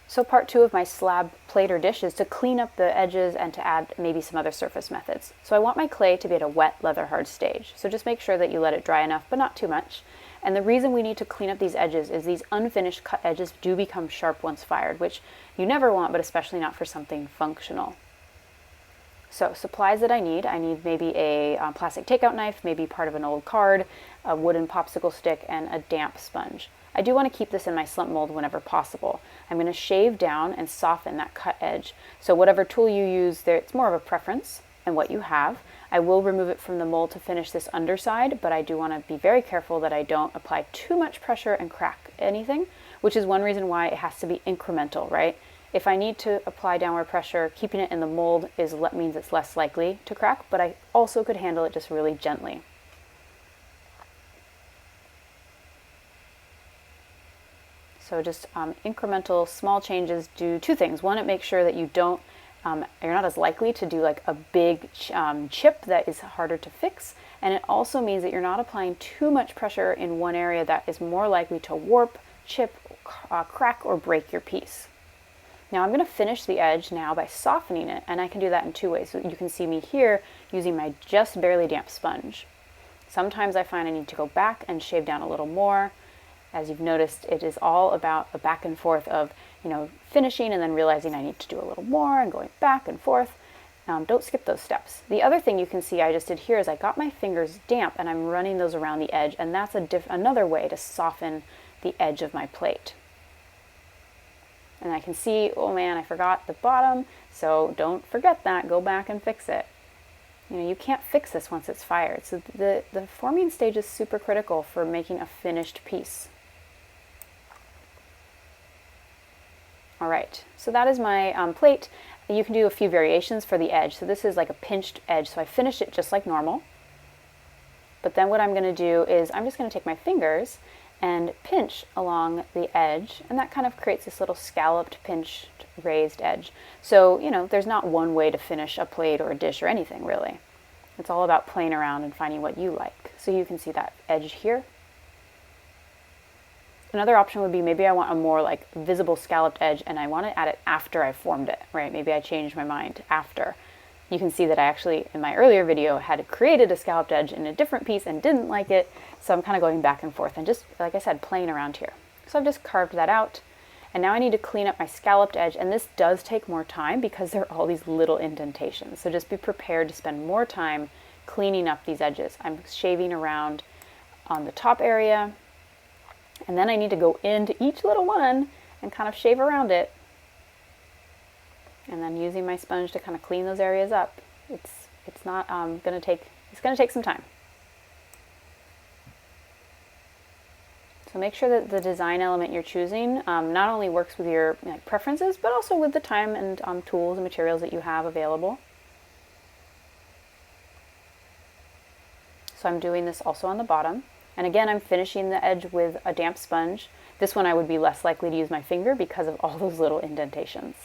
So part 2 of my slab plate or dish is to clean up the edges and to add maybe some other surface methods. So I want my clay to be at a wet, leather hard stage. So just make sure that you let it dry enough, but not too much. And the reason we need to clean up these edges is these unfinished cut edges do become sharp once fired, which you never want, but especially not for something functional. So supplies that I need maybe a plastic takeout knife, maybe part of an old card, a wooden popsicle stick, and a damp sponge. I do want to keep this in my slump mold whenever possible. I'm going to shave down and soften that cut edge. So whatever tool you use there, it's more of a preference and what you have. I will remove it from the mold to finish this underside, but I do want to be very careful that I don't apply too much pressure and crack anything, which is one reason why it has to be incremental, right? If I need to apply downward pressure, keeping it in the mold means it's less likely to crack, but I also could handle it just really gently. So just incremental small changes do two things. One, it makes sure that you don't, you're not as likely to do like a big chip that is harder to fix. And it also means that you're not applying too much pressure in one area that is more likely to warp, chip, crack, or break your piece. Now I'm going to finish the edge now by softening it, and I can do that in two ways. So you can see me here using my just barely damp sponge. Sometimes I find I need to go back and shave down a little more. As you've noticed, it is all about a back and forth of, finishing and then realizing I need to do a little more and going back and forth. Don't skip those steps. The other thing you can see I just did here is I got my fingers damp and I'm running those around the edge, and that's another way to soften the edge of my plate. And I can see, oh man, I forgot the bottom, so don't forget that. Go back and fix it. You can't fix this once it's fired. So the forming stage is super critical for making a finished piece. All right, so that is my plate. You can do a few variations for the edge. So this is like a pinched edge, so I finished it just like normal. But then what I'm going to do is I'm just going to take my fingers and pinch along the edge, and that kind of creates this little scalloped, pinched, raised edge. So, there's not one way to finish a plate or a dish or anything, really. It's all about playing around and finding what you like. So you can see that edge here. Another option would be maybe I want a more like visible scalloped edge and I want to add it after I formed it, right? Maybe I changed my mind after. You can see that I actually, in my earlier video, had created a scalloped edge in a different piece and didn't like it. So I'm kind of going back and forth and just, like I said, playing around here. So I've just carved that out. And now I need to clean up my scalloped edge. And this does take more time because there are all these little indentations. So just be prepared to spend more time cleaning up these edges. I'm shaving around on the top area. And then I need to go into each little one and kind of shave around it. And then using my sponge to kind of clean those areas up. It's not going to take some time. So make sure that the design element you're choosing not only works with your preferences, but also with the time and tools and materials that you have available. So I'm doing this also on the bottom. And again, I'm finishing the edge with a damp sponge. This one I would be less likely to use my finger because of all those little indentations.